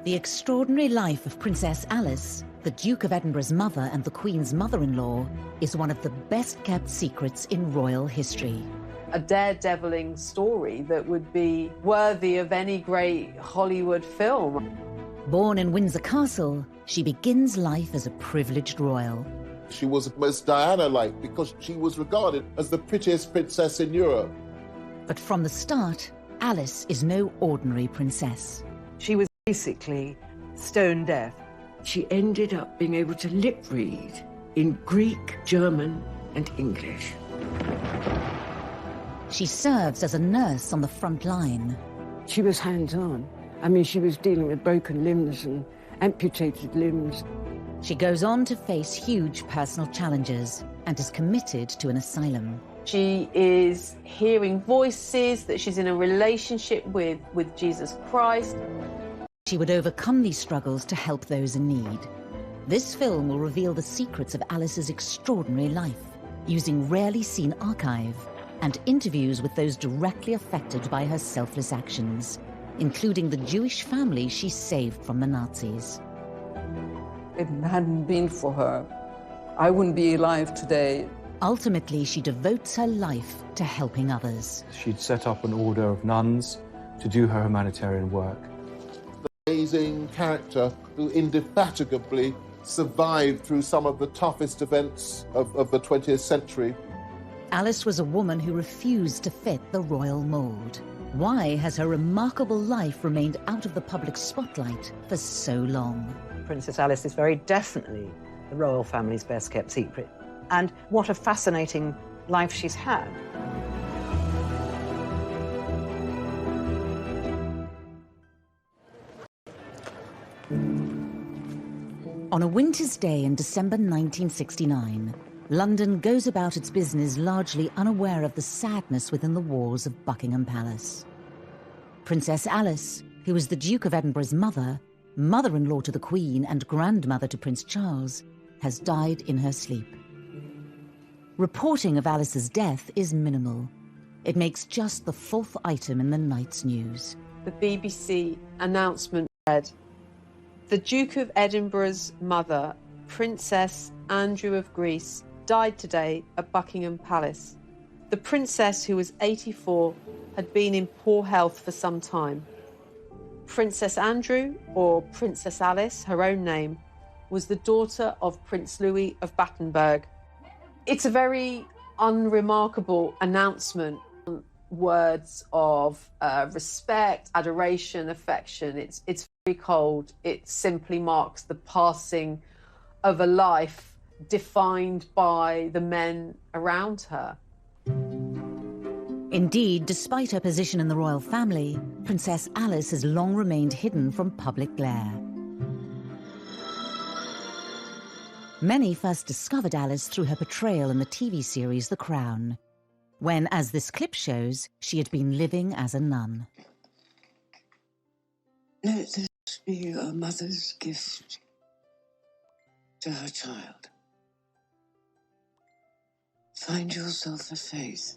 The extraordinary life of Princess Alice, the Duke of Edinburgh's mother and the Queen's mother-in-law, is one of the best-kept secrets in royal history. A daredeviling story that would be worthy of any great Hollywood film. Born in Windsor Castle, she begins life as a privileged royal. She was most Diana-like because she was regarded as the prettiest princess in Europe. But from the start, Alice is no ordinary princess. She was basically stone deaf. She ended up being able to lip read in Greek, German, and English. She serves as a nurse on the front line. She was hands-on. I mean, she was dealing with broken limbs and amputated limbs. She goes on to face huge personal challenges and is committed to an asylum. She is hearing voices, that she's in a relationship with Jesus Christ. She would overcome these struggles to help those in need. This film will reveal the secrets of Alice's extraordinary life, using rarely seen archive and interviews with those directly affected by her selfless actions, including the Jewish family she saved from the Nazis. If it hadn't been for her, I wouldn't be alive today. Ultimately, she devotes her life to helping others. She'd set up an order of nuns to do her humanitarian work. Amazing character who indefatigably survived through some of the toughest events of the 20th century. Alice was a woman who refused to fit the royal mould. Why has her remarkable life remained out of the public spotlight for so long? Princess Alice is very definitely the royal family's best-kept secret. And what a fascinating life she's had. On a winter's day in December 1969, London goes about its business largely unaware of the sadness within the walls of Buckingham Palace. Princess Alice, who was the Duke of Edinburgh's mother, mother-in-law to the Queen and grandmother to Prince Charles, has died in her sleep. Reporting of Alice's death is minimal. It makes just the 4th item in the night's news. The BBC announcement read, "The Duke of Edinburgh's mother, Princess Andrew of Greece, died today at Buckingham Palace. The princess, who was 84, had been in poor health for some time. Princess Andrew, or Princess Alice, her own name, was the daughter of Prince Louis of Battenberg." It's a very unremarkable announcement. Words of respect, adoration, affection. It's very cold. It simply marks the passing of a life defined by the men around her. Indeed, despite her position in the royal family, Princess Alice has long remained hidden from public glare. Many first discovered Alice through her portrayal in the TV series The Crown, when, as this clip shows, she had been living as a nun. Let this be a mother's gift to her child. Find yourself a faith.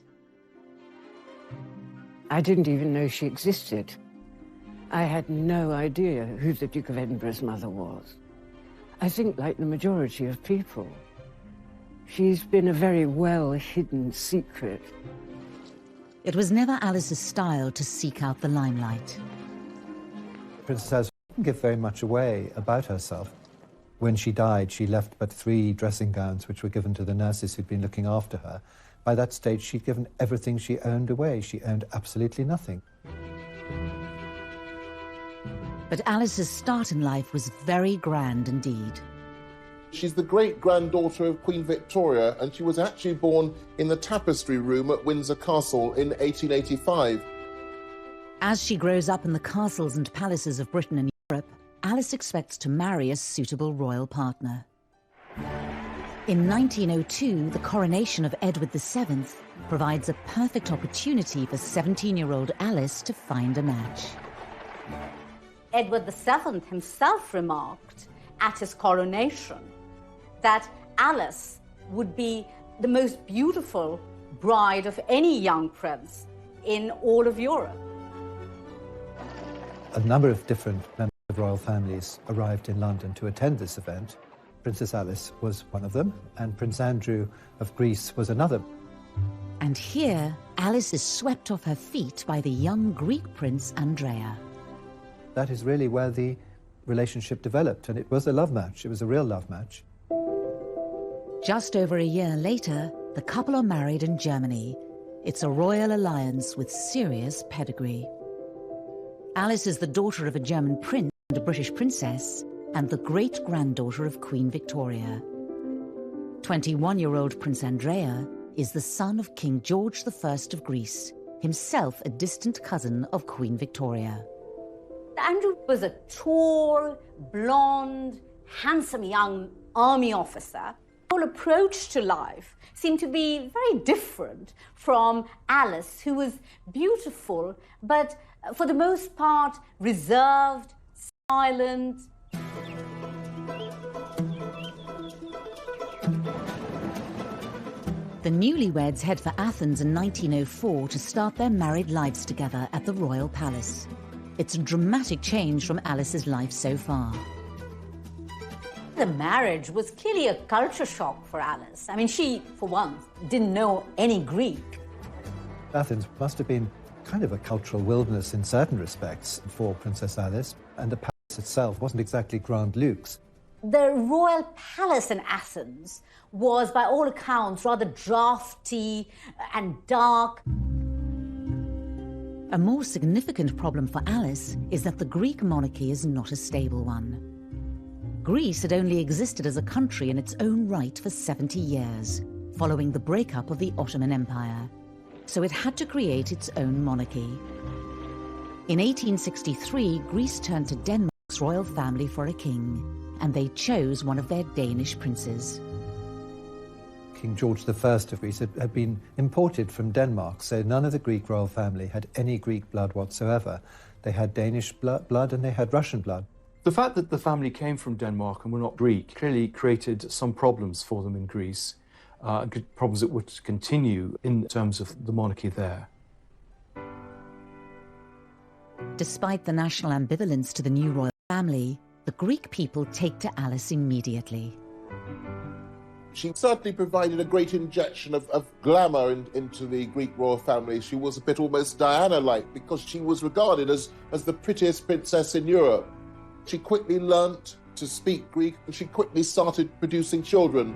I didn't even know she existed. I had no idea who the Duke of Edinburgh's mother was. I think, like the majority of people, she's been a very well-hidden secret. It was never Alice's style to seek out the limelight. Princess Alice didn't give very much away about herself. When she died, she left but 3 dressing gowns, which were given to the nurses who'd been looking after her. By that stage, she'd given everything she owned away. She owned absolutely nothing. But Alice's start in life was very grand indeed. She's the great-granddaughter of Queen Victoria, and she was actually born in the Tapestry Room at Windsor Castle in 1885. As she grows up in the castles and palaces of Britain and Europe, Alice expects to marry a suitable royal partner. In 1902, the coronation of Edward VII provides a perfect opportunity for 17-year-old Alice to find a match. Edward VII himself remarked at his coronation that Alice would be the most beautiful bride of any young prince in all of Europe. A number of different members of of royal families arrived in London to attend this event. Princess Alice was one of them, and Prince Andrew of Greece was another. And here, Alice is swept off her feet by the young Greek prince Andrea. That is really where the relationship developed, and it was a love match. It was a real love match. Just over a year later, the couple are married in Germany. It's a royal alliance with serious pedigree. Alice is the daughter of a German prince and a British princess, and the great-granddaughter of Queen Victoria. 21-year-old Prince Andrea is the son of King George I of Greece, himself a distant cousin of Queen Victoria. Andrew was a tall, blonde, handsome young army officer. His whole approach to life seemed to be very different from Alice, who was beautiful, but for the most part reserved, silent. The newlyweds head for Athens in 1904 to start their married lives together at the Royal Palace. It's a dramatic change from Alice's life so far. The marriage was clearly a culture shock for Alice. I mean, she, for one, didn't know any Greek. Athens must have been kind of a cultural wilderness in certain respects for Princess Alice, and the palace itself wasn't exactly Grand Luxe. The royal palace in Athens was, by all accounts, rather drafty and dark. A more significant problem for Alice is that the Greek monarchy is not a stable one. Greece had only existed as a country in its own right for 70 years, following the breakup of the Ottoman Empire. So it had to create its own monarchy. In 1863, Greece turned to Denmark's royal family for a king, and they chose one of their Danish princes. King George I of Greece had been imported from Denmark, so none of the Greek royal family had any Greek blood whatsoever. They had Danish blood and they had Russian blood. The fact that the family came from Denmark and were not Greek clearly created some problems for them in Greece, problems that would continue in terms of the monarchy there. Despite the national ambivalence to the new royal family, the Greek people take to Alice immediately. She certainly provided a great injection of glamour into the Greek royal family. She was a bit almost Diana-like because she was regarded as the prettiest princess in Europe. She quickly learnt to speak Greek and she quickly started producing children.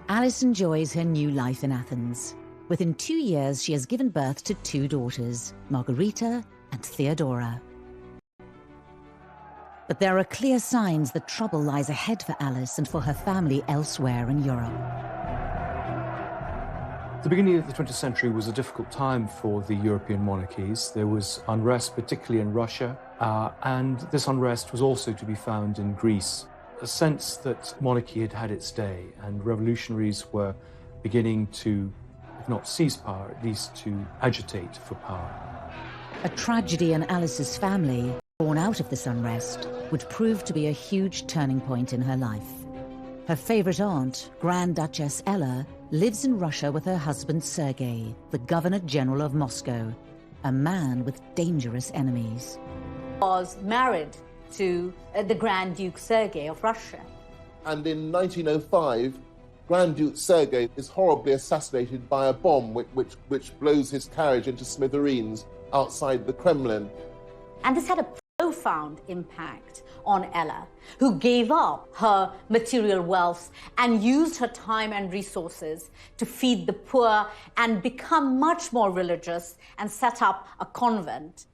Alice enjoys her new life in Athens. Within 2 years, she has given birth to 2 daughters, Margarita and Theodora. But there are clear signs that trouble lies ahead for Alice and for her family elsewhere in Europe. The beginning of the 20th century was a difficult time for the European monarchies. There was unrest, particularly in Russia, and this unrest was also to be found in Greece. A sense that monarchy had had its day and revolutionaries were beginning to, if not seize power, at least to agitate for power. A tragedy in Alice's family, born out of this unrest, would prove to be a huge turning point in her life. Her favorite aunt, Grand Duchess Ella, lives in Russia with her husband Sergei, the Governor General of Moscow, a man with dangerous enemies. Was married to the Grand Duke Sergei of Russia. And in 1905, Grand Duke Sergei is horribly assassinated by a bomb which blows his carriage into smithereens outside the Kremlin. And this had a profound impact on Ella, who gave up her material wealth and used her time and resources to feed the poor and become much more religious and set up a convent.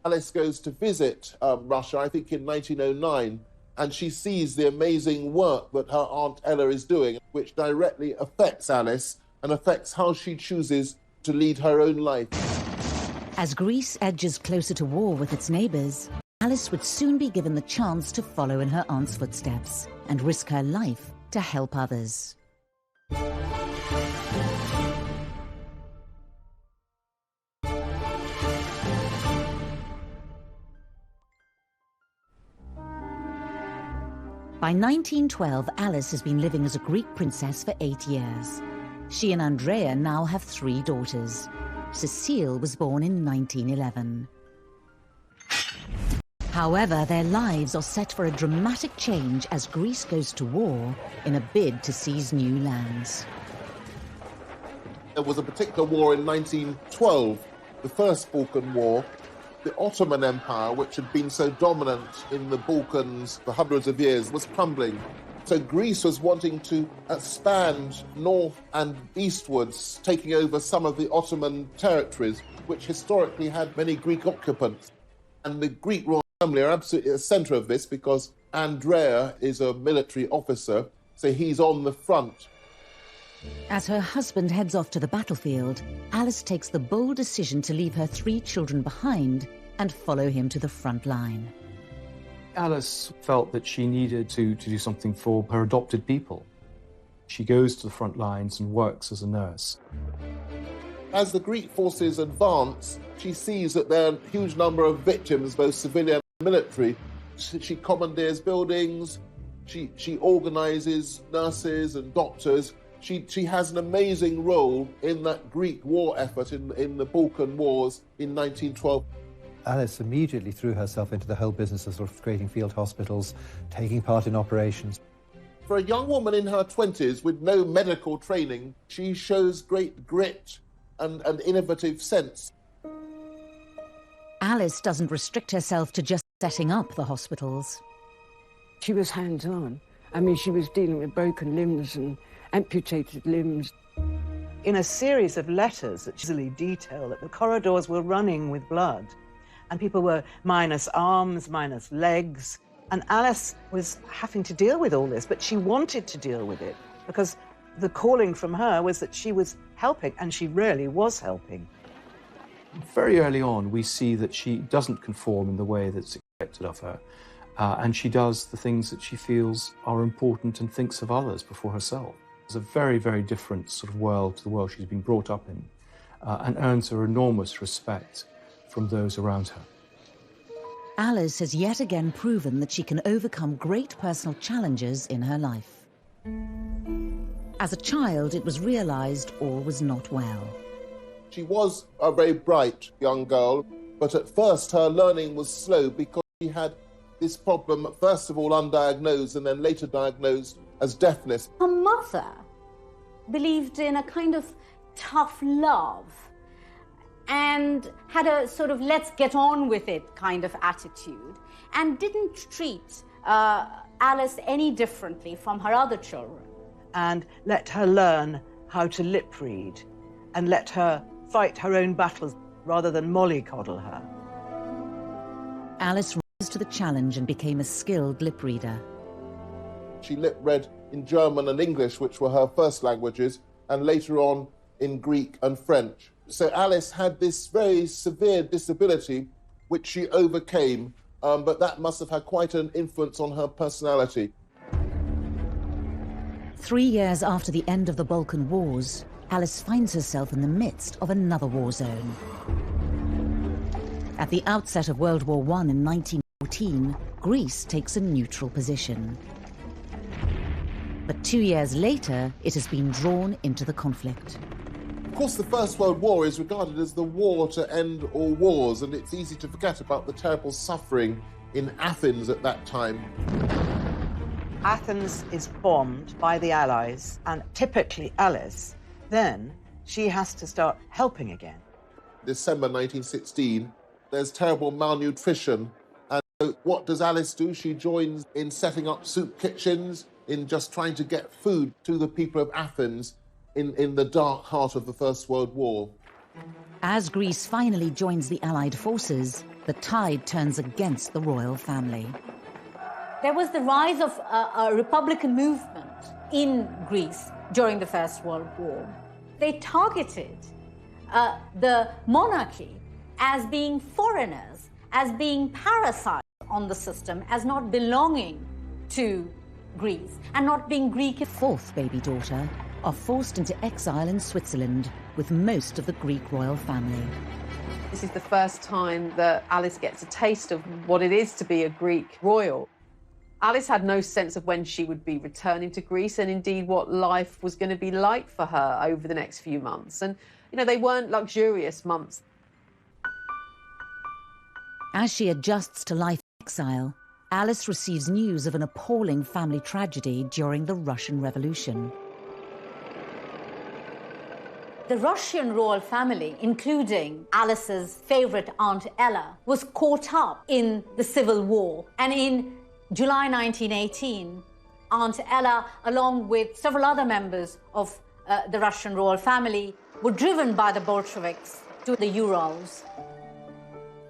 Alice goes to visit Russia, I think in 1909, and she sees the amazing work that her Aunt Ella is doing, which directly affects Alice and affects how she chooses to lead her own life. As Greece edges closer to war with its neighbours, Alice would soon be given the chance to follow in her aunt's footsteps and risk her life to help others. By 1912, Alice has been living as a Greek princess for 8 years. She and Andrea now have 3 daughters. Cecile was born in 1911. However, their lives are set for a dramatic change as Greece goes to war in a bid to seize new lands. There was a particular war in 1912, the First Balkan War. The Ottoman Empire, which had been so dominant in the Balkans for hundreds of years, was crumbling. So Greece was wanting to expand north and eastwards, taking over some of the Ottoman territories, which historically had many Greek occupants. And the Greek royal family are absolutely at the centre of this because Andrea is a military officer, so he's on the front. As her husband heads off to the battlefield, Alice takes the bold decision to leave her 3 children behind and follow him to the front line. Alice felt that she needed to do something for her adopted people. She goes to the front lines and works as a nurse. As the Greek forces advance, she sees that there are a huge number of victims, both civilian and military. She commandeers buildings, she organises nurses and doctors. She has an amazing role in that Greek war effort in the Balkan Wars in 1912. Alice immediately threw herself into the whole business of sort of creating field hospitals, taking part in operations. For a young woman in her 20s with no medical training, she shows great grit and innovative sense. Alice doesn't restrict herself to just setting up the hospitals. She was hands-on. I mean, she was dealing with broken limbs and amputated limbs. In a series of letters that easily detail that the corridors were running with blood and people were minus arms, minus legs, and Alice was having to deal with all this, but she wanted to deal with it because the calling from her was that she was helping, and she really was helping. Very early on, we see that she doesn't conform in the way that's expected of her, and she does the things that she feels are important and thinks of others before herself. It's a very, very different sort of world to the world she's been brought up in, and earns her enormous respect from those around her. Alice has yet again proven that she can overcome great personal challenges in her life. As a child, it was realised all was not well. She was a very bright young girl, but at first her learning was slow because she had this problem, first of all undiagnosed and then later diagnosed as deafness. Her mother believed in a kind of tough love and had a sort of let's get on with it kind of attitude and didn't treat Alice any differently from her other children. And let her learn how to lip read and let her fight her own battles rather than mollycoddle her. Alice rose to the challenge and became a skilled lip reader. She lip read in German and English, which were her first languages, and later on in Greek and French. So Alice had this very severe disability, which she overcame, but that must have had quite an influence on her personality. 3 years after the end of the Balkan Wars, Alice finds herself in the midst of another war zone. At the outset of World War I in 1914, Greece takes a neutral position. But 2 years later, it has been drawn into the conflict. Of course, the First World War is regarded as the war to end all wars, and it's easy to forget about the terrible suffering in Athens at that time. Athens is bombed by the Allies, and typically Alice, then she has to start helping again. December 1916, there's terrible malnutrition, and so what does Alice do? She joins in setting up soup kitchens, in just trying to get food to the people of Athens in the dark heart of the First World War. As Greece finally joins the Allied forces, the tide turns against the royal family. There was the rise of a Republican movement in Greece during the First World War. They targeted the monarchy as being foreigners, as being parasites on the system, as not belonging to Greece and not being Greek. Fourth baby daughter are forced into exile in Switzerland with most of the Greek royal family. This is the first time that Alice gets a taste of what it is to be a Greek royal. Alice had no sense of when she would be returning to Greece and indeed what life was going to be like for her over the next few months. And, you know, they weren't luxurious months. As she adjusts to life in exile, Alice receives news of an appalling family tragedy during the Russian Revolution. The Russian royal family, including Alice's favourite Aunt Ella, was caught up in the civil war. And in July 1918, Aunt Ella, along with several other members of the Russian royal family, were driven by the Bolsheviks to the Urals.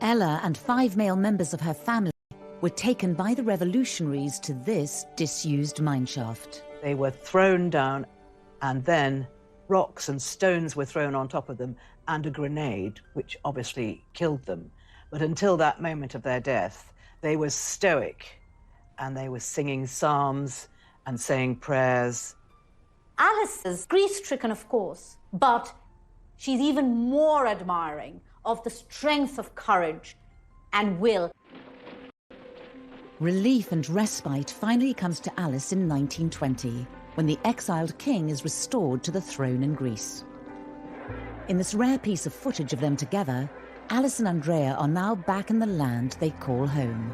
Ella and 5 male members of her family were taken by the revolutionaries to this disused mineshaft. They were thrown down, and then rocks and stones were thrown on top of them, and a grenade, which obviously killed them. But until that moment of their death, they were stoic, and they were singing psalms and saying prayers. Alice is grief-stricken, of course, but she's even more admiring of the strength of courage and will. Relief and respite finally comes to Alice in 1920, when the exiled king is restored to the throne in Greece. In this rare piece of footage of them together, Alice and Andrea are now back in the land they call home.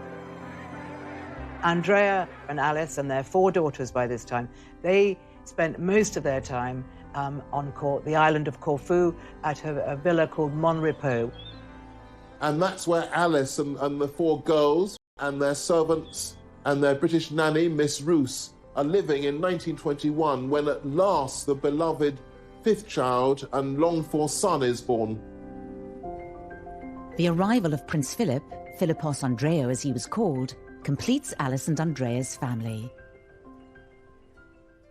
Andrea and Alice and their 4 daughters by this time, they spent most of their time on the island of Corfu at a villa called Mon Repos. And that's where Alice and the 4 girls and their servants and their British nanny, Miss Roos, are living in 1921, when at last the beloved 5th child and longed-for son is born. The arrival of Prince Philip, Philippos Andreou as he was called, completes Alice and Andrea's family.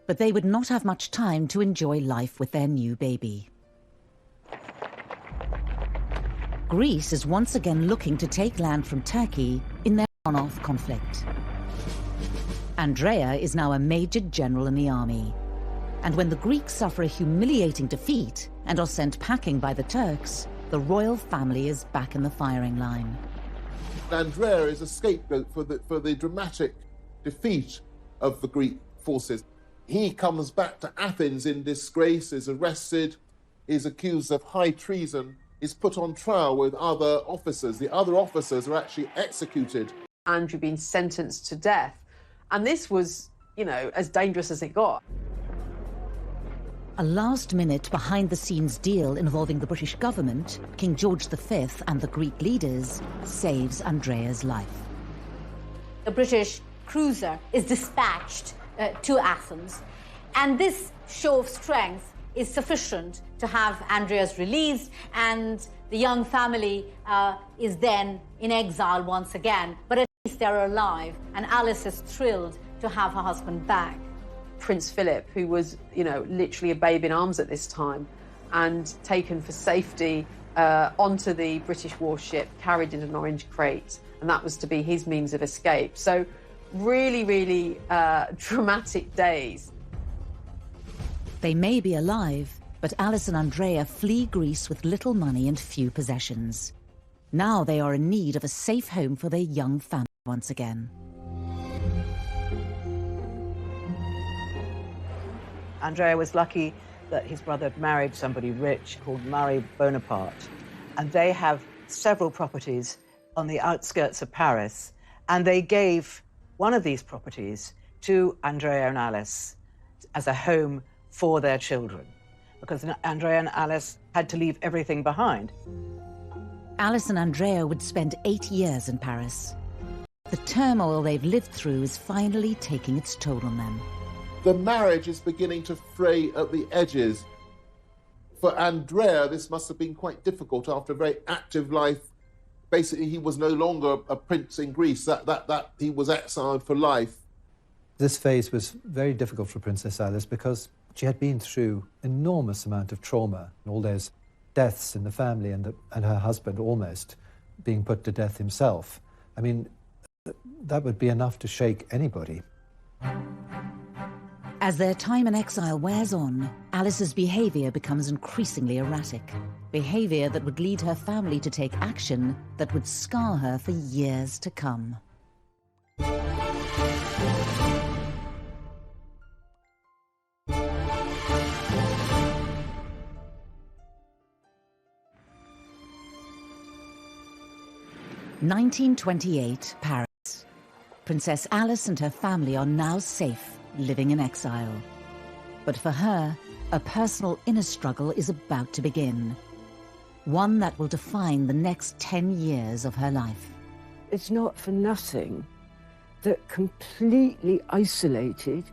But they would not have much time to enjoy life with their new baby. Greece is once again looking to take land from Turkey in their on-off conflict. Andrea is now a major general in the army. And when the Greeks suffer a humiliating defeat and are sent packing by the Turks, the royal family is back in the firing line. Andrea is a scapegoat for the dramatic defeat of the Greek forces. He comes back to Athens in disgrace, is arrested, is accused of high treason, is put on trial with other officers. The other officers are actually executed. Andrew being sentenced to death. And this was, you know, as dangerous as it got. A last-minute, behind-the-scenes deal involving the British government, King George V and the Greek leaders, saves Andrea's life. The British cruiser is dispatched to Athens, and this show of strength is sufficient to have Andrea's released, and the young family is then in exile once again. But at least they're alive, and Alice is thrilled to have her husband back. Prince Philip, who was, you know, literally a babe in arms at this time, and taken for safety onto the British warship, carried in an orange crate, and that was to be his means of escape. So really, really dramatic days. They may be alive, but Alice and Andrea flee Greece with little money and few possessions. Now they are in need of a safe home for their young family once again. Andrea was lucky that his brother had married somebody rich called Marie Bonaparte, and they have several properties on the outskirts of Paris, and they gave one of these properties to Andrea and Alice as a home for their children, because Andrea and Alice had to leave everything behind. Alice and Andrea would spend 8 years in Paris. The turmoil they've lived through is finally taking its toll on them. The marriage is beginning to fray at the edges. For Andrea, this must have been quite difficult after a very active life. Basically, he was no longer a prince in Greece, that he was exiled for life. This phase was very difficult for Princess Alice because she had been through enormous amount of trauma, all those deaths in the family, and her husband almost being put to death himself. I mean, that would be enough to shake anybody. As their time in exile wears on, Alice's behaviour becomes increasingly erratic. Behaviour that would lead her family to take action that would scar her for years to come. "1928, Paris. Princess Alice and her family are now safe, living in exile. But for her, a personal inner struggle is about to begin. One that will define the next 10 years of her life. It's not for nothing that completely isolated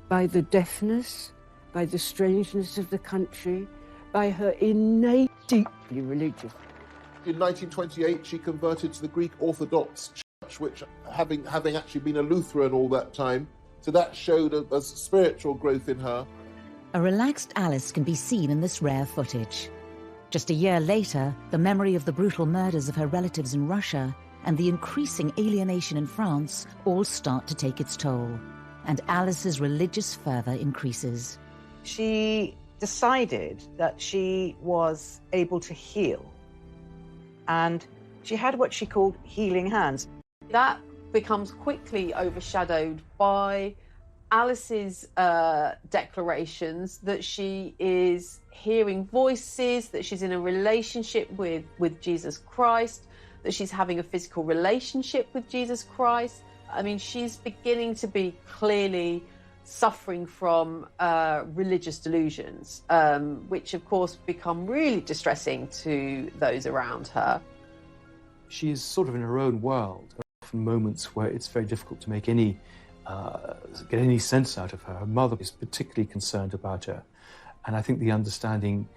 by the deafness, by the strangeness of the country, by her innate, deeply religious. In 1928, she converted to the Greek Orthodox Church, which having actually been a Lutheran all that time, so that showed a spiritual growth in her. A relaxed Alice can be seen in this rare footage. Just a year later, the memory of the brutal murders of her relatives in Russia and the increasing alienation in France all start to take its toll, and Alice's religious fervour increases. She decided that she was able to heal, and she had what she called healing hands. That becomes quickly overshadowed by Alice's declarations that she is hearing voices, that she's in a relationship with Jesus Christ, that she's having a physical relationship with Jesus Christ. I mean, she's beginning to be clearly suffering from religious delusions, which of course become really distressing to those around her. She is sort of in her own world. There are often moments where it's very difficult to make get any sense out of her. Her mother is particularly concerned about her, and I think the understanding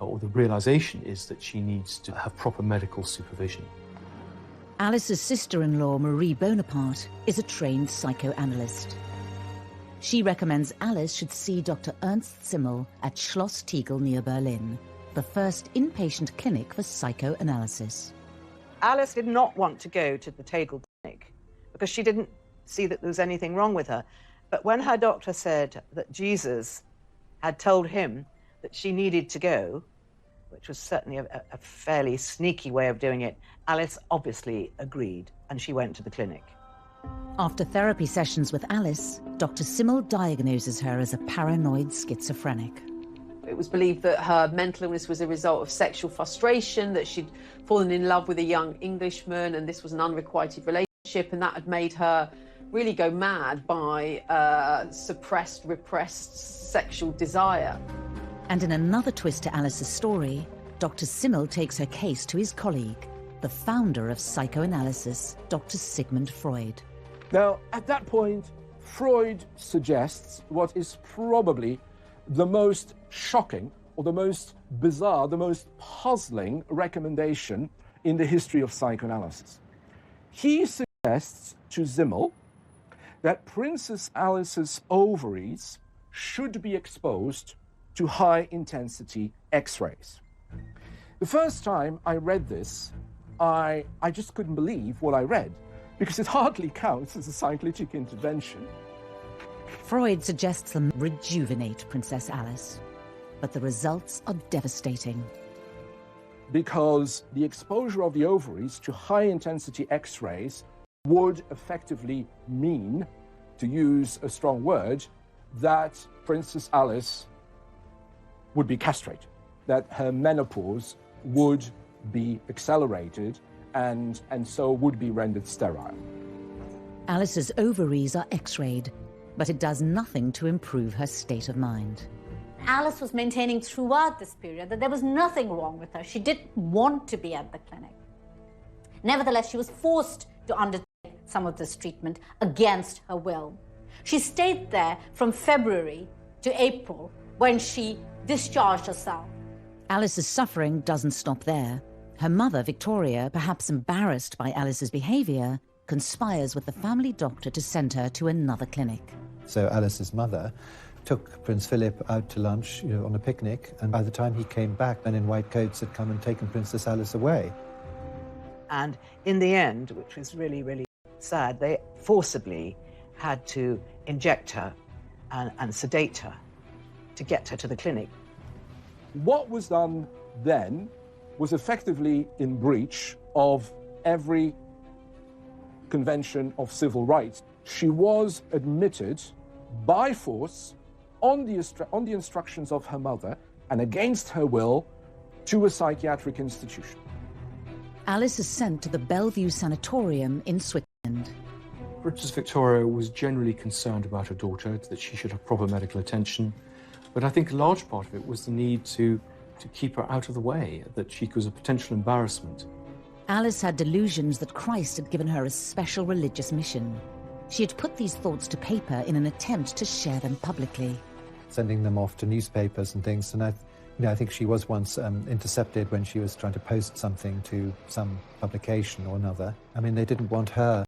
or the realization is that she needs to have proper medical supervision. Alice's sister-in-law, Marie Bonaparte, is a trained psychoanalyst. She recommends Alice should see Dr. Ernst Simmel at Schloss Tegel near Berlin, the first inpatient clinic for psychoanalysis. Alice did not want to go to the Tegel clinic because she didn't see that there was anything wrong with her. But when her doctor said that Jesus had told him that she needed to go, which was certainly a fairly sneaky way of doing it, Alice obviously agreed, and she went to the clinic. After therapy sessions with Alice, Dr. Simmel diagnoses her as a paranoid schizophrenic. It was believed that her mental illness was a result of sexual frustration, that she'd fallen in love with a young Englishman, and this was an unrequited relationship, and that had made her really go mad by suppressed, repressed sexual desire. And in another twist to Alice's story, Dr. Simmel takes her case to his colleague, the founder of psychoanalysis, Dr. Sigmund Freud. Now, at that point, Freud suggests what is probably the most shocking or the most bizarre, the most puzzling recommendation in the history of psychoanalysis. He suggests to Simmel that Princess Alice's ovaries should be exposed to high-intensity X-rays. The first time I read this, I just couldn't believe what I read, because it hardly counts as a psycholytic intervention. Freud suggests them rejuvenate Princess Alice, but the results are devastating. Because the exposure of the ovaries to high-intensity X-rays would effectively mean, to use a strong word, that Princess Alice would be castrated, that her menopause would be accelerated and so would be rendered sterile. Alice's ovaries are X-rayed, but it does nothing to improve her state of mind. Alice was maintaining throughout this period that there was nothing wrong with her. She didn't want to be at the clinic. Nevertheless, she was forced to undertake some of this treatment against her will. She stayed there from February to April, when she discharged herself. Alice's suffering doesn't stop there. Her mother, Victoria, perhaps embarrassed by Alice's behaviour, conspires with the family doctor to send her to another clinic. So Alice's mother took Prince Philip out to lunch, on a picnic, and by the time he came back, men in white coats had come and taken Princess Alice away. And in the end, which was really, really sad, they forcibly had to inject her and sedate her to get her to the clinic. What was done then was effectively in breach of every convention of civil rights. She was admitted by force on the instructions of her mother and against her will to a psychiatric institution. Alice is sent to the Bellevue Sanatorium in Switzerland. Princess Victoria was generally concerned about her daughter, that she should have proper medical attention. But I think a large part of it was the need to keep her out of the way, that she was a potential embarrassment. Alice had delusions that Christ had given her a special religious mission. She had put these thoughts to paper in an attempt to share them publicly. Sending them off to newspapers and things. And I think she was once intercepted when she was trying to post something to some publication or another. I mean, they didn't want her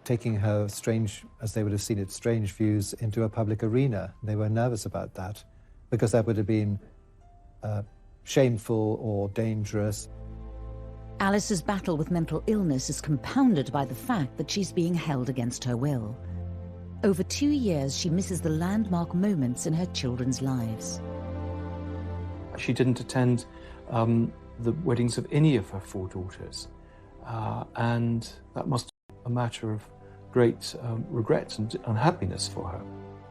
taking her strange, as they would have seen it, strange views into a public arena. They were nervous about that because that would have been shameful or dangerous. Alice's battle with mental illness is compounded by the fact that she's being held against her will. Over 2 years, she misses the landmark moments in her children's lives. She didn't attend the weddings of any of her 4 daughters, and that must be a matter of great regret and unhappiness for her.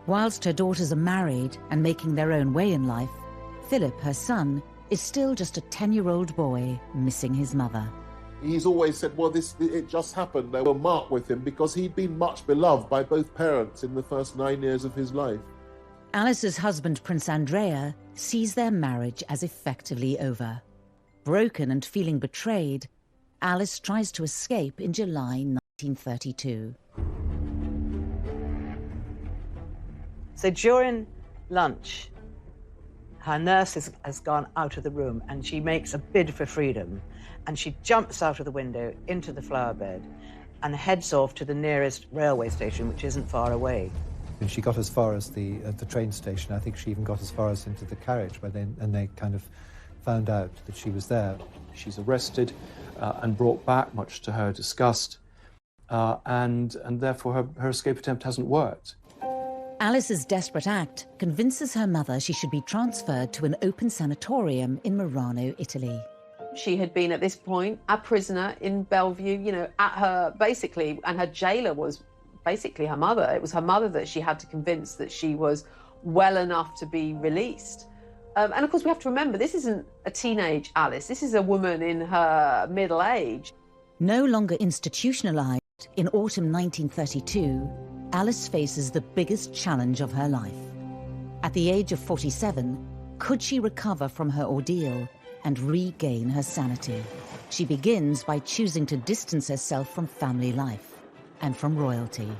Whilst her daughters are married and making their own way in life, Philip, her son, is still just a 10-year-old boy missing his mother. He's always said, well, it just happened. They were marked with him because he'd been much beloved by both parents in the first 9 years of his life. Alice's husband, Prince Andrea, sees their marriage as effectively over. Broken and feeling betrayed, Alice tries to escape in July 1932. So during lunch, her nurse has gone out of the room and she makes a bid for freedom, and she jumps out of the window into the flower bed and heads off to the nearest railway station, which isn't far away. And she got as far as the train station. I think she even got as far as into the carriage, and they kind of found out that she was there. She's arrested and brought back, much to her disgust, and therefore her escape attempt hasn't worked. Alice's desperate act convinces her mother she should be transferred to an open sanatorium in Murano, Italy. She had been at this point a prisoner in Bellevue, at her, basically, and her jailer was basically her mother. It was her mother that she had to convince that she was well enough to be released. And of course, we have to remember, this isn't a teenage Alice. This is a woman in her middle age. No longer institutionalized, in autumn 1932, Alice faces the biggest challenge of her life. At the age of 47, could she recover from her ordeal and regain her sanity? She begins by choosing to distance herself from family life and from royalty.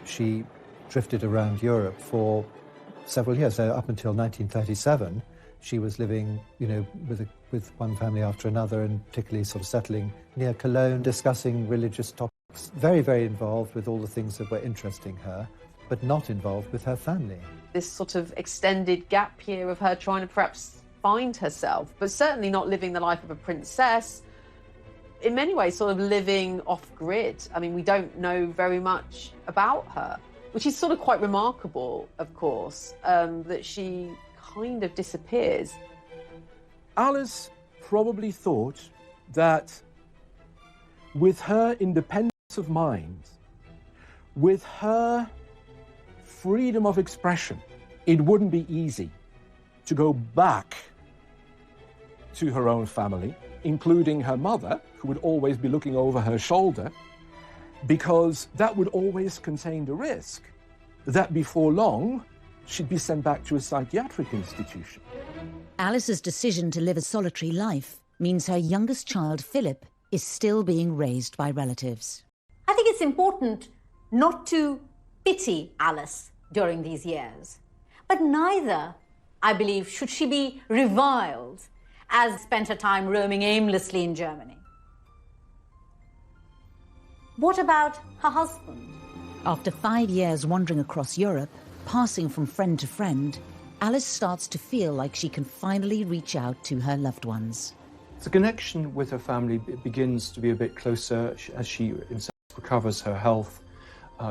She drifted around Europe for several years. So up until 1937, she was living, with one family after another, and particularly sort of settling near Cologne, discussing religious topics. Very, very involved with all the things that were interesting her, but not involved with her family. This sort of extended gap year of her trying to perhaps find herself, but certainly not living the life of a princess. In many ways, sort of living off-grid. I mean, we don't know very much about her, which is sort of quite remarkable, of course, that she kind of disappears. Alice probably thought that with her independence of mind, with her freedom of expression, it wouldn't be easy to go back to her own family, including her mother, who would always be looking over her shoulder, because that would always contain the risk that before long she'd be sent back to a psychiatric institution. Alice's decision to live a solitary life means her youngest child, Philip, is still being raised by relatives. I think it's important not to pity Alice during these years, but neither, I believe, should she be reviled as spent her time roaming aimlessly in Germany. What about her husband? After 5 years wandering across Europe, passing from friend to friend, Alice starts to feel like she can finally reach out to her loved ones. The connection with her family begins to be a bit closer as she recovers her health.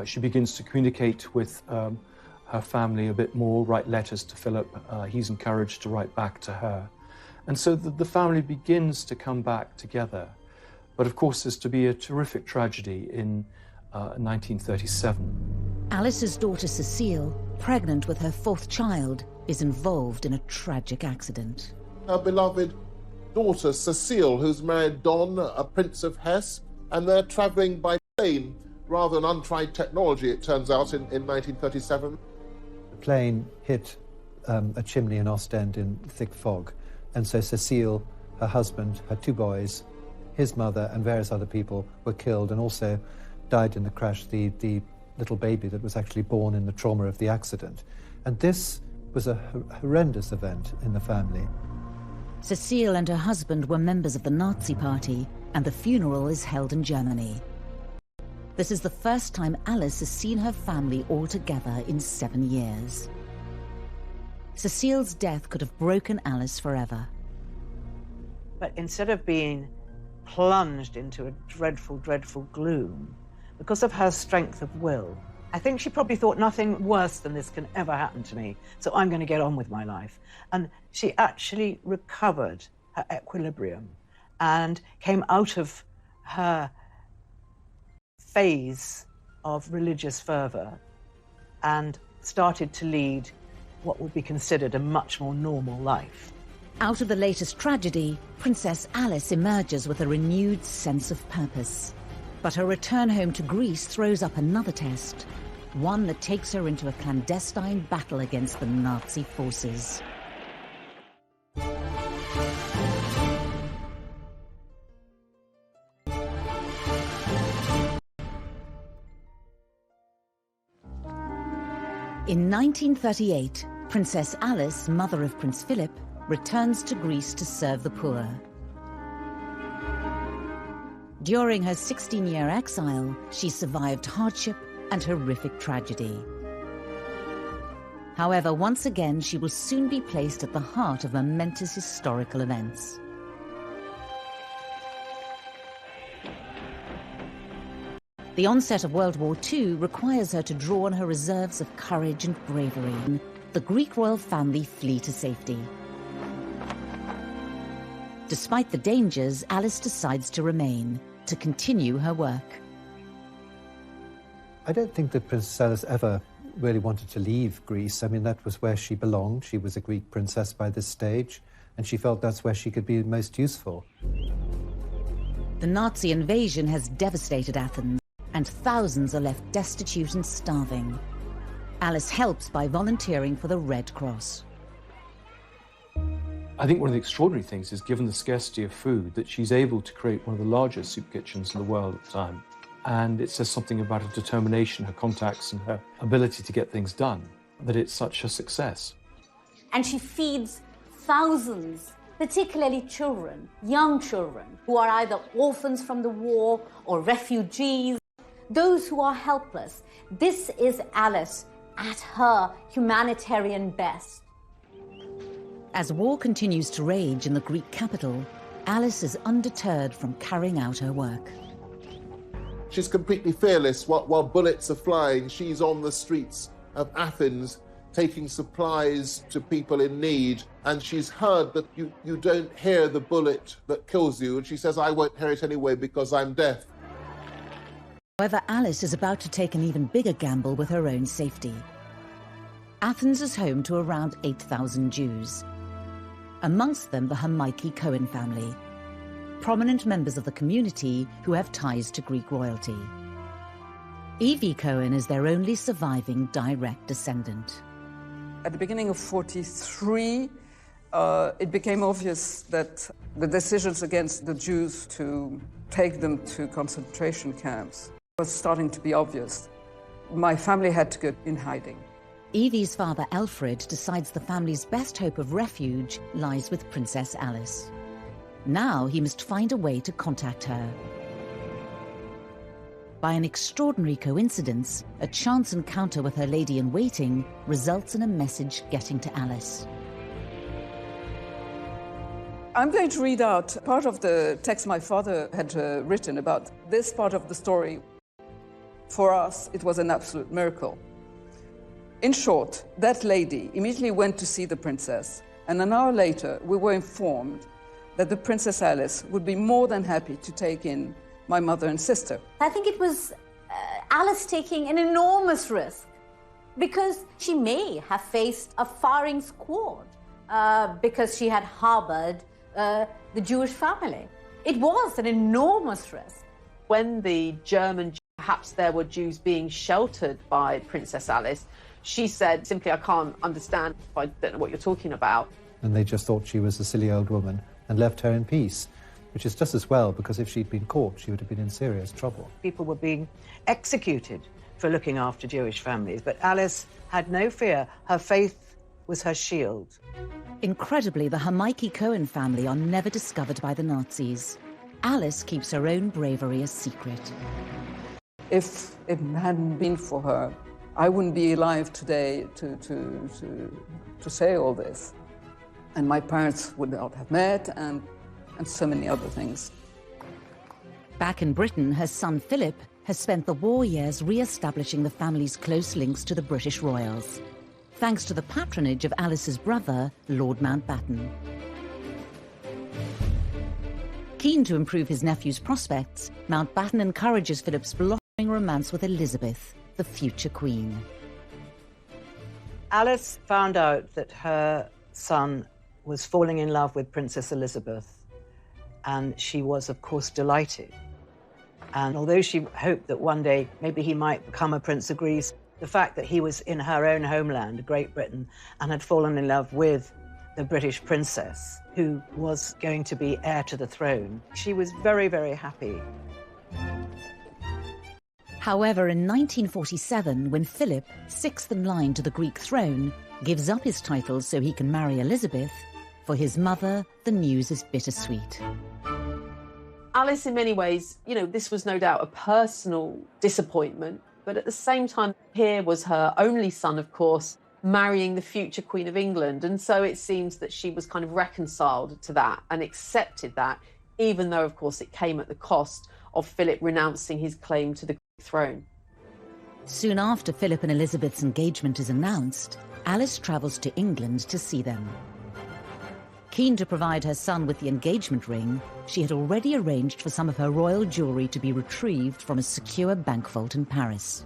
She begins to communicate with her family a bit more, write letters to Philip. He's encouraged to write back to her. And so the family begins to come back together. But of course, there's to be a terrific tragedy in 1937. Alice's daughter Cecile, pregnant with her 4th child, is involved in a tragic accident. Her beloved daughter Cecile, who's married Don, a Prince of Hesse, and they're travelling by plane rather an untried technology, it turns out, in 1937. The plane hit a chimney in Ostend in thick fog, and so Cecile, her husband, her 2 boys, his mother and various other people were killed, and also died in the crash the little baby that was actually born in the trauma of the accident. And this was a horrendous event in the family. Cecile and her husband were members of the Nazi Party, and the funeral is held in Germany. This is the first time Alice has seen her family all together in 7 years. Cecile's death could have broken Alice forever. But instead of being plunged into a dreadful, dreadful gloom, because of her strength of will, I think she probably thought nothing worse than this can ever happen to me, so I'm going to get on with my life. And she actually recovered her equilibrium and came out of her phase of religious fervour and started to lead what would be considered a much more normal life. Out of the latest tragedy, Princess Alice emerges with a renewed sense of purpose. But her return home to Greece throws up another test, one that takes her into a clandestine battle against the Nazi forces. In 1938, Princess Alice, mother of Prince Philip, returns to Greece to serve the poor. During her 16-year exile, she survived hardship and horrific tragedy. However, once again, she will soon be placed at the heart of momentous historical events. The onset of World War II requires her to draw on her reserves of courage and bravery. The Greek royal family flee to safety. Despite the dangers, Alice decides to remain, to continue her work. I don't think that Princess Alice ever really wanted to leave Greece. I mean, that was where she belonged. She was a Greek princess by this stage, and she felt that's where she could be most useful. The Nazi invasion has devastated Athens, and thousands are left destitute and starving. Alice helps by volunteering for the Red Cross. I think one of the extraordinary things is, given the scarcity of food, that she's able to create one of the largest soup kitchens in the world at the time. And it says something about her determination, her contacts, and her ability to get things done, that it's such a success. And she feeds thousands, particularly children, young children, who are either orphans from the war or refugees, those who are helpless. This is Alice at her humanitarian best. As war continues to rage in the Greek capital, Alice is undeterred from carrying out her work. She's completely fearless. While bullets are flying, she's on the streets of Athens taking supplies to people in need. And she's heard that you don't hear the bullet that kills you. And she says, I won't hear it anyway because I'm deaf. However, Alice is about to take an even bigger gamble with her own safety. Athens is home to around 8,000 Jews. Amongst them, the Hamaiki Cohen family, prominent members of the community who have ties to Greek royalty. Evie Cohen is their only surviving direct descendant. At the beginning of 1943, it became obvious that the decisions against the Jews to take them to concentration camps was starting to be obvious. My family had to go in hiding. Evie's father, Alfred, decides the family's best hope of refuge lies with Princess Alice. Now he must find a way to contact her. By an extraordinary coincidence, a chance encounter with her lady-in-waiting results in a message getting to Alice. I'm going to read out part of the text my father had written about this part of the story. For us, it was an absolute miracle. In short, that lady immediately went to see the princess, and an hour later we were informed that the Princess Alice would be more than happy to take in my mother and sister. I think it was Alice taking an enormous risk, because she may have faced a firing squad because she had harbored the Jewish family. It was an enormous risk. When the German perhaps there were Jews being sheltered by Princess Alice, she said simply, I can't understand, I don't know what you're talking about. And they just thought she was a silly old woman and left her in peace, which is just as well, because if she'd been caught, she would have been in serious trouble. People were being executed for looking after Jewish families, but Alice had no fear. Her faith was her shield. Incredibly, the Hamaiki Cohen family are never discovered by the Nazis. Alice keeps her own bravery a secret. If it hadn't been for her, I wouldn't be alive today to say all this. And my parents would not have met, and so many other things. Back in Britain, her son Philip has spent the war years re-establishing the family's close links to the British royals, thanks to the patronage of Alice's brother, Lord Mountbatten. Keen to improve his nephew's prospects, Mountbatten encourages Philip's blossoming romance with Elizabeth, the future queen. Alice found out that her son was falling in love with Princess Elizabeth, and she was, of course, delighted. And although she hoped that one day maybe he might become a Prince of Greece, the fact that he was in her own homeland, Great Britain, and had fallen in love with the British princess, who was going to be heir to the throne, she was very, very happy. However, in 1947, when Philip, sixth in line to the Greek throne, gives up his titles so he can marry Elizabeth, for his mother, the news is bittersweet. Alice, in many ways, this was no doubt a personal disappointment, but at the same time, here was her only son, of course, marrying the future Queen of England. And so it seems that she was kind of reconciled to that and accepted that, even though, of course, it came at the cost of Philip renouncing his claim to the Greek throne. Soon after Philip and Elizabeth's engagement is announced, Alice travels to England to see them. Keen to provide her son with the engagement ring, she had already arranged for some of her royal jewellery to be retrieved from a secure bank vault in Paris.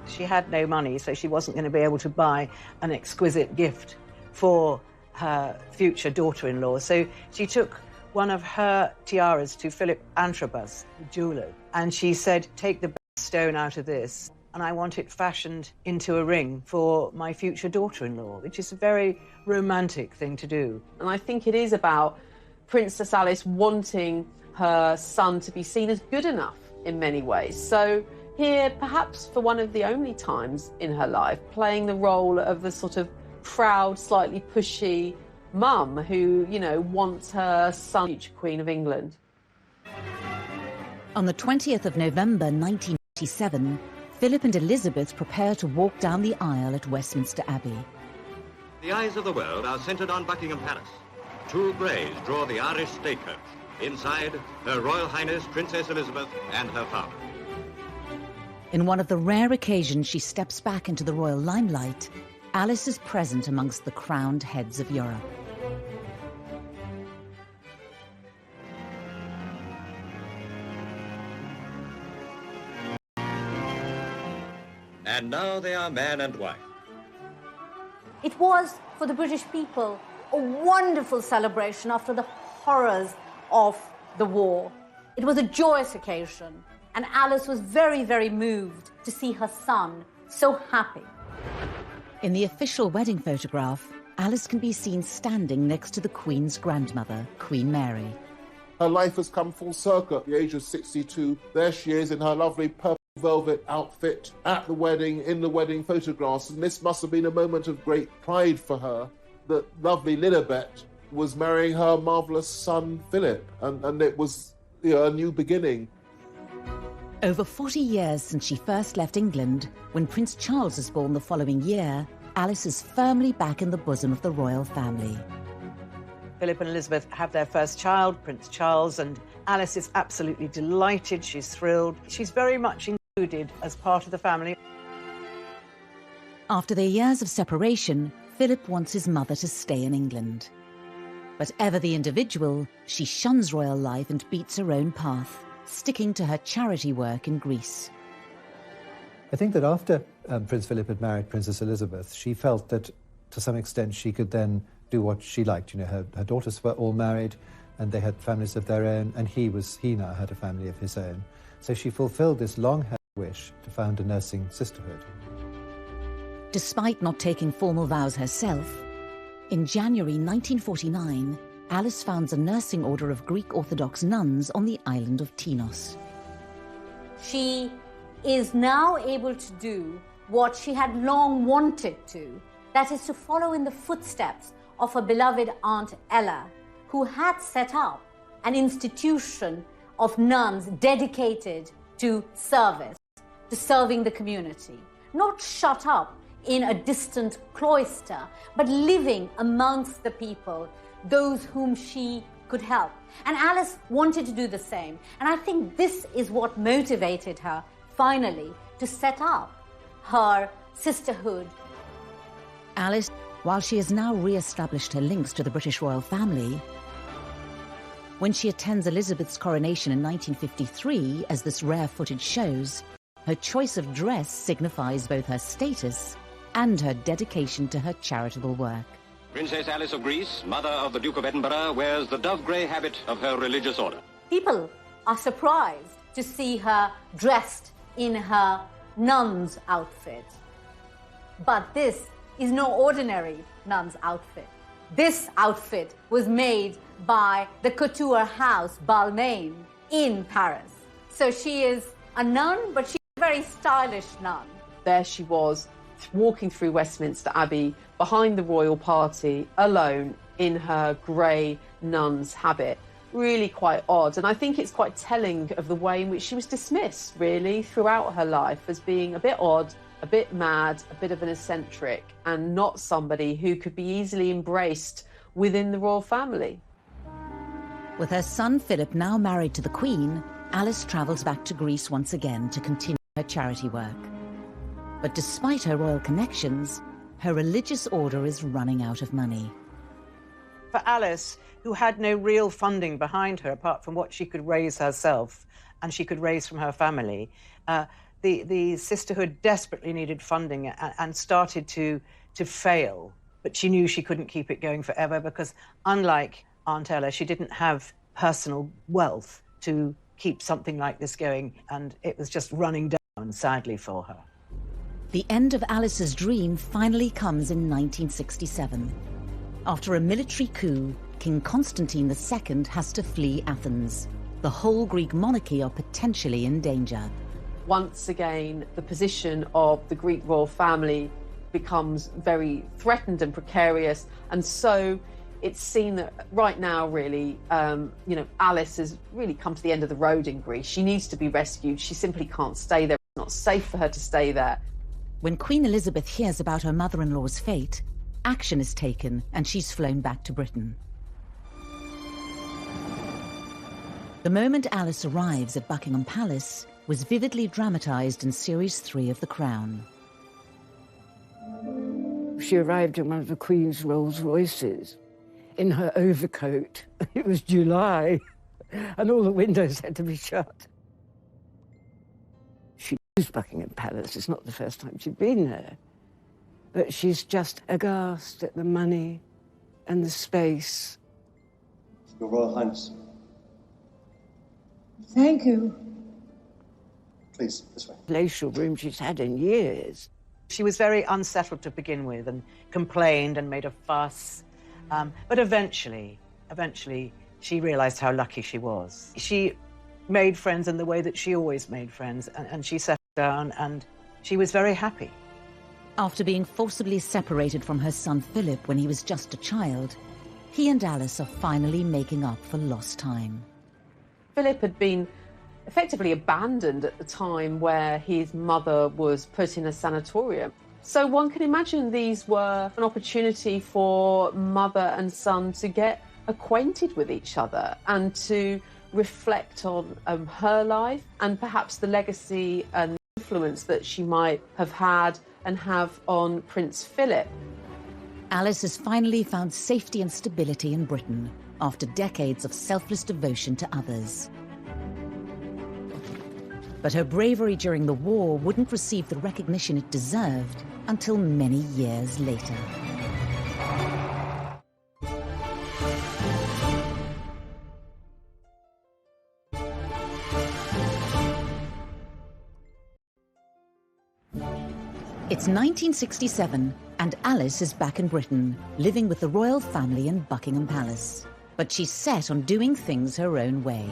She had no money, so she wasn't going to be able to buy an exquisite gift for her future daughter-in-law. So she took one of her tiaras to Philip Antrobus, the jeweller, and she said, take the best stone out of this, and I want it fashioned into a ring for my future daughter-in-law, which is a very romantic thing to do. And I think it is about Princess Alice wanting her son to be seen as good enough in many ways. So here, perhaps for one of the only times in her life, playing the role of the sort of proud, slightly pushy mum who, wants her son, future Queen of England. On the 20th of November 1987, Philip and Elizabeth prepare to walk down the aisle at Westminster Abbey. The eyes of the world are centred on Buckingham Palace. Two greys draw the Irish statecoach. Inside, Her Royal Highness Princess Elizabeth and her father. In one of the rare occasions she steps back into the royal limelight, Alice is present amongst the crowned heads of Europe. And now they are man and wife. It was, for the British people, a wonderful celebration after the horrors of the war. It was a joyous occasion, and Alice was very, very moved to see her son so happy. In the official wedding photograph, Alice can be seen standing next to the Queen's grandmother, Queen Mary. Her life has come full circle at the age of 62. There she is in her lovely purple velvet outfit at the wedding, in the wedding photographs. And this must have been a moment of great pride for her that lovely Lilibet was marrying her marvellous son, Philip. And it was a new beginning. Over 40 years since she first left England, when Prince Charles was born the following year, Alice is firmly back in the bosom of the royal family. Philip and Elizabeth have their first child, Prince Charles, and Alice is absolutely delighted. She's thrilled. She's very much included as part of the family. After their years of separation, Philip wants his mother to stay in England. But ever the individual, she shuns royal life and beats her own path, sticking to her charity work in Greece. I think that after Prince Philip had married Princess Elizabeth, she felt that to some extent she could then do what she liked. Her daughters were all married and they had families of their own, and he now had a family of his own. So she fulfilled this long-held found a nursing sisterhood. Despite not taking formal vows herself, in January 1949, Alice founds a nursing order of Greek Orthodox nuns on the island of Tinos. She is now able to do what she had long wanted to, that is to follow in the footsteps of her beloved Aunt Ella, who had set up an institution of nuns dedicated to service, to serving the community, not shut up in a distant cloister, but living amongst the people, those whom she could help. And Alice wanted to do the same. And I think this is what motivated her, finally, to set up her sisterhood. Alice, while she has now re-established her links to the British royal family, when she attends Elizabeth's coronation in 1953, as this rare footage shows, her choice of dress signifies both her status and her dedication to her charitable work. Princess Alice of Greece, mother of the Duke of Edinburgh, wears the dove-grey habit of her religious order. People are surprised to see her dressed in her nun's outfit. But this is no ordinary nun's outfit. This outfit was made by the couture house Balmain in Paris. So she is a nun, but she's a very stylish nun. There she was, walking through Westminster Abbey behind the royal party, alone in her grey nun's habit. Really quite odd. And I think it's quite telling of the way in which she was dismissed, really, throughout her life as being a bit odd, a bit mad, a bit of an eccentric, and not somebody who could be easily embraced within the royal family. With her son Philip now married to the Queen, Alice travels back to Greece once again to continue her charity work. But despite her royal connections, her religious order is running out of money. For Alice, who had no real funding behind her apart from what she could raise herself and she could raise from her family, the sisterhood desperately needed funding and started to fail. But she knew she couldn't keep it going forever because, unlike Aunt Ella, she didn't have personal wealth to keep something like this going, and it was just running down, sadly, for her. The end of Alice's dream finally comes in 1967. After a military coup, King Constantine II has to flee Athens. The whole Greek monarchy are potentially in danger. Once again, the position of the Greek royal family becomes very threatened and precarious, and so it's seen that right now, really, Alice has really come to the end of the road in Greece. She needs to be rescued. She simply can't stay there. It's not safe for her to stay there. When Queen Elizabeth hears about her mother-in-law's fate, action is taken and she's flown back to Britain. The moment Alice arrives at Buckingham Palace was vividly dramatised in Series 3 of The Crown. She arrived in one of the Queen's Rolls Royces in her overcoat. It was July, and all the windows had to be shut. She knows Buckingham Palace. It's not the first time she'd been there. But she's just aghast at the money and the space. Your Royal Highness. Thank you. Please, this way. Palatial room she's had in years. She was very unsettled to begin with and complained and made a fuss. But eventually, she realised how lucky she was. She made friends in the way that she always made friends, and she settled down, and she was very happy. After being forcibly separated from her son Philip when he was just a child, he and Alice are finally making up for lost time. Philip had been effectively abandoned at the time where his mother was put in a sanatorium. So one can imagine these were an opportunity for mother and son to get acquainted with each other and to reflect on her life and perhaps the legacy and influence that she might have had and have on Prince Philip. Alice has finally found safety and stability in Britain after decades of selfless devotion to others. But her bravery during the war wouldn't receive the recognition it deserved until many years later. It's 1967, and Alice is back in Britain, living with the royal family in Buckingham Palace. But she's set on doing things her own way.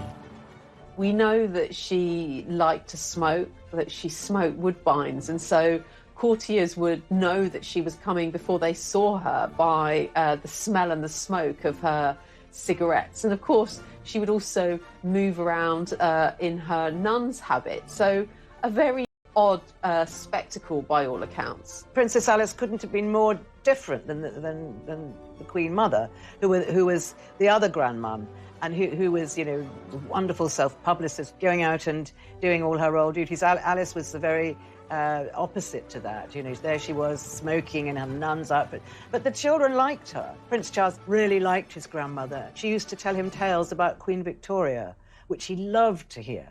We know that she liked to smoke, that she smoked Woodbines, and so courtiers would know that she was coming before they saw her by the smell and the smoke of her cigarettes. And of course, she would also move around in her nun's habit. So a very odd spectacle by all accounts. Princess Alice couldn't have been more different than the Queen Mother, who was the other grandmum, and who was, you know, wonderful self-publicist, going out and doing all her royal duties. Alice was the very opposite to that. You know, there she was smoking in her nun's outfit. But the children liked her. Prince Charles really liked his grandmother. She used to tell him tales about Queen Victoria, which he loved to hear.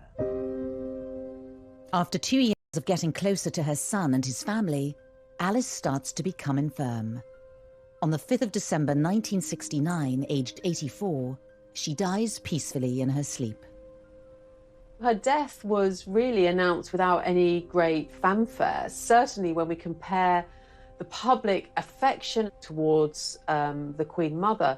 After 2 years of getting closer to her son and his family, Alice starts to become infirm. On the 5th of December 1969, aged 84, she dies peacefully in her sleep. Her death was really announced without any great fanfare. Certainly when we compare the public affection towards the Queen Mother,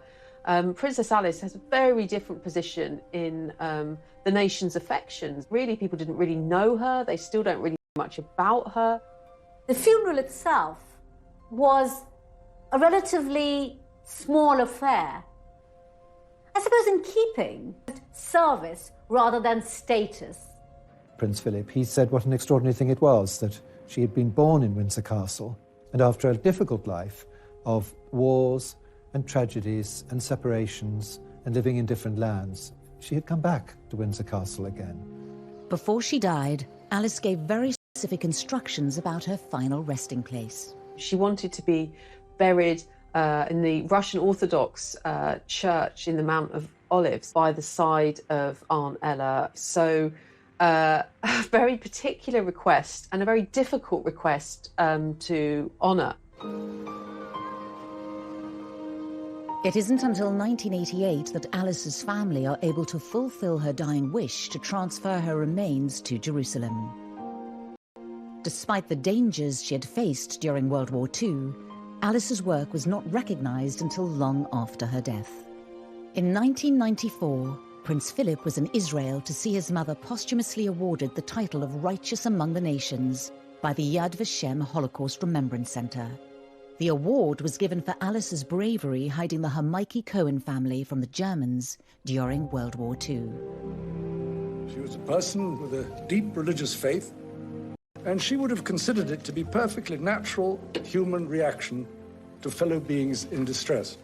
Princess Alice has a very different position in the nation's affections. Really, people didn't really know her. They still don't really know much about her. The funeral itself was a relatively small affair. I suppose in keeping with service rather than status. Prince Philip, he said what an extraordinary thing it was that she had been born in Windsor Castle, and after a difficult life of wars and tragedies and separations and living in different lands, she had come back to Windsor Castle again. Before she died, Alice gave very specific instructions about her final resting place. She wanted to be buried in the Russian Orthodox church in the Mount of Olives by the side of Aunt Ella. So a very particular request and a very difficult request to honour. It isn't until 1988 that Alice's family are able to fulfill her dying wish to transfer her remains to Jerusalem. Despite the dangers she had faced during World War II, Alice's work was not recognised until long after her death. In 1994, Prince Philip was in Israel to see his mother posthumously awarded the title of Righteous Among the Nations by the Yad Vashem Holocaust Remembrance Centre. The award was given for Alice's bravery hiding the Hamaiki Cohen family from the Germans during World War II. She was a person with a deep religious faith, and she would have considered it to be perfectly natural human reaction to fellow beings in distress.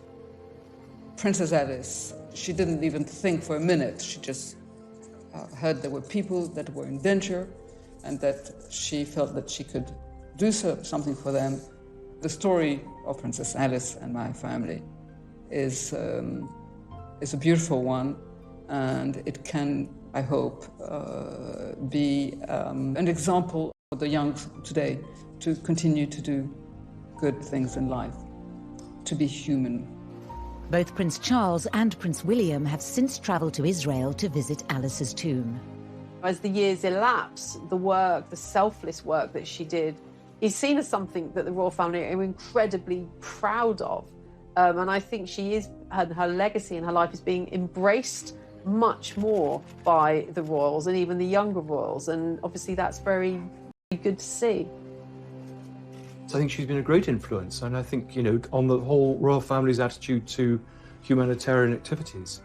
Princess Alice, she didn't even think for a minute. She just heard there were people that were in danger and that she felt that she could do something for them. The story of Princess Alice and my family is a beautiful one, and it can, I hope, be an example for the young today to continue to do good things in life, to be human. Both Prince Charles and Prince William have since travelled to Israel to visit Alice's tomb. As the years elapse, the work, the selfless work that she did, is seen as something that the royal family are incredibly proud of. And I think she is, her legacy and her life is being embraced much more by the royals and even the younger royals. And obviously that's very good to see. So I think she's been a great influence, and I think, you know, on the whole royal family's attitude to humanitarian activities.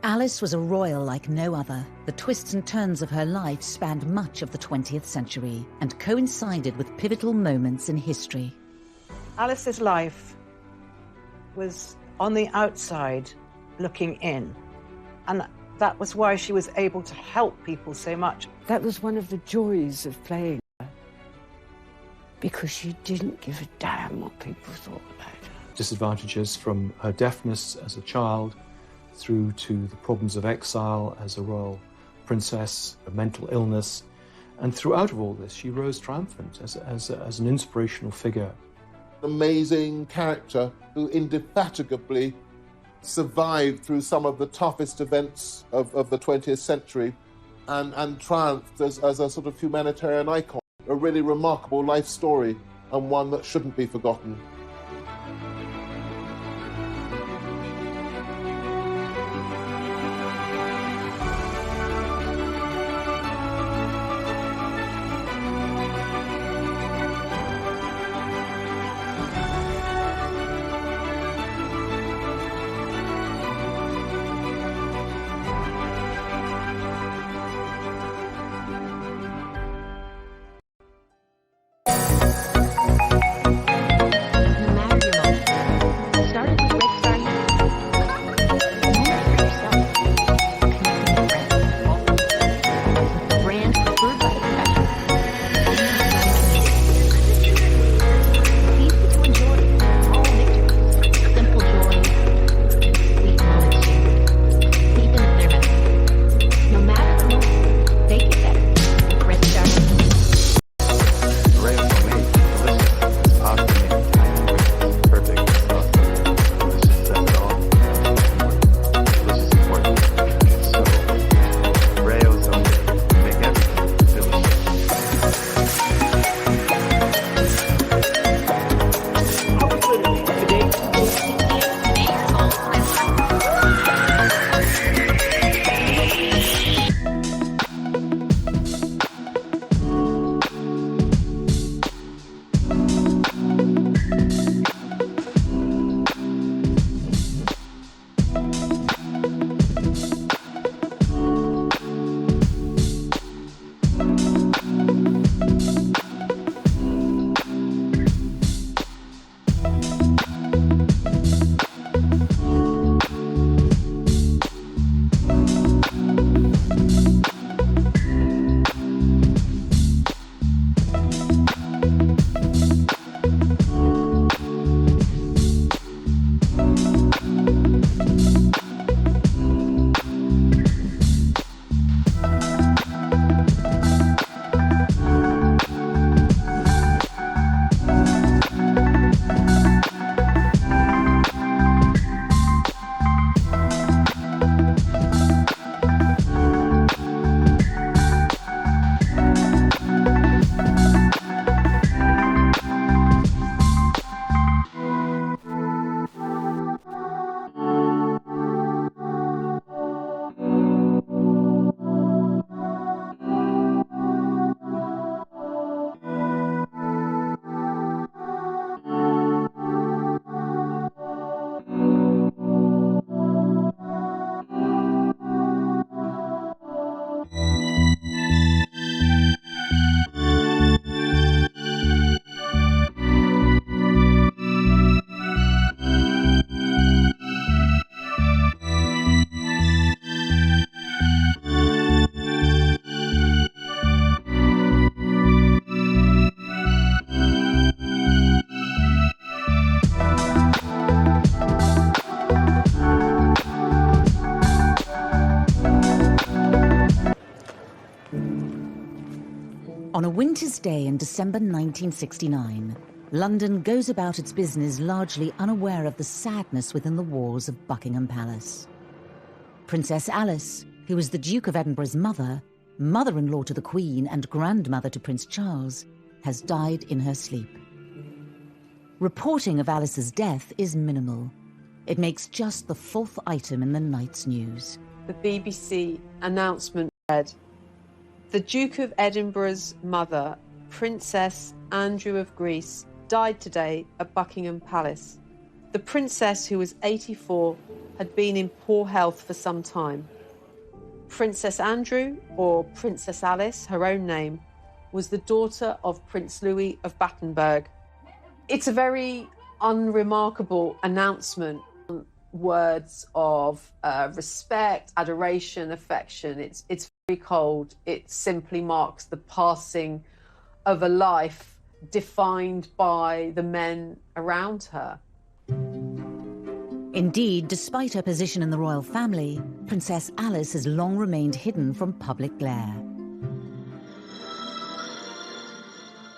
Alice was a royal like no other. The twists and turns of her life spanned much of the 20th century and coincided with pivotal moments in history. Alice's life was on the outside looking in, and that was why she was able to help people so much. That was one of the joys of playing her, because she didn't give a damn what people thought about her. Disadvantages from her deafness as a child through to the problems of exile as a royal princess, a mental illness, and throughout all this she rose triumphant as an inspirational figure. Amazing character who indefatigably survived through some of the toughest events of the 20th century and triumphed as a sort of humanitarian icon. A really remarkable life story. and one that shouldn't be forgotten. On a winter's day in December 1969, London goes about its business largely unaware of the sadness within the walls of Buckingham Palace. Princess Alice, who was the Duke of Edinburgh's mother, mother-in-law to the Queen and grandmother to Prince Charles, has died in her sleep. Reporting of Alice's death is minimal. It makes just the 4th item in the night's news. The BBC announcement read, "The Duke of Edinburgh's mother, Princess Andrew of Greece, died today at Buckingham Palace. The princess, who was 84, had been in poor health for some time. Princess Andrew, or Princess Alice, her own name, was the daughter of Prince Louis of Battenberg." It's a very unremarkable announcement. Words of respect, adoration, affection. It's very cold. It simply marks the passing of a life defined by the men around her. Indeed, despite her position in the royal family, Princess Alice has long remained hidden from public glare.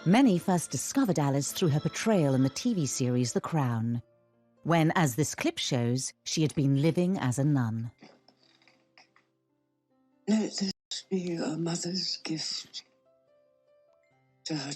Many first discovered Alice through her portrayal in the TV series The Crown, when, as this clip shows, she had been living as a nun. Let this be your mother's gift to her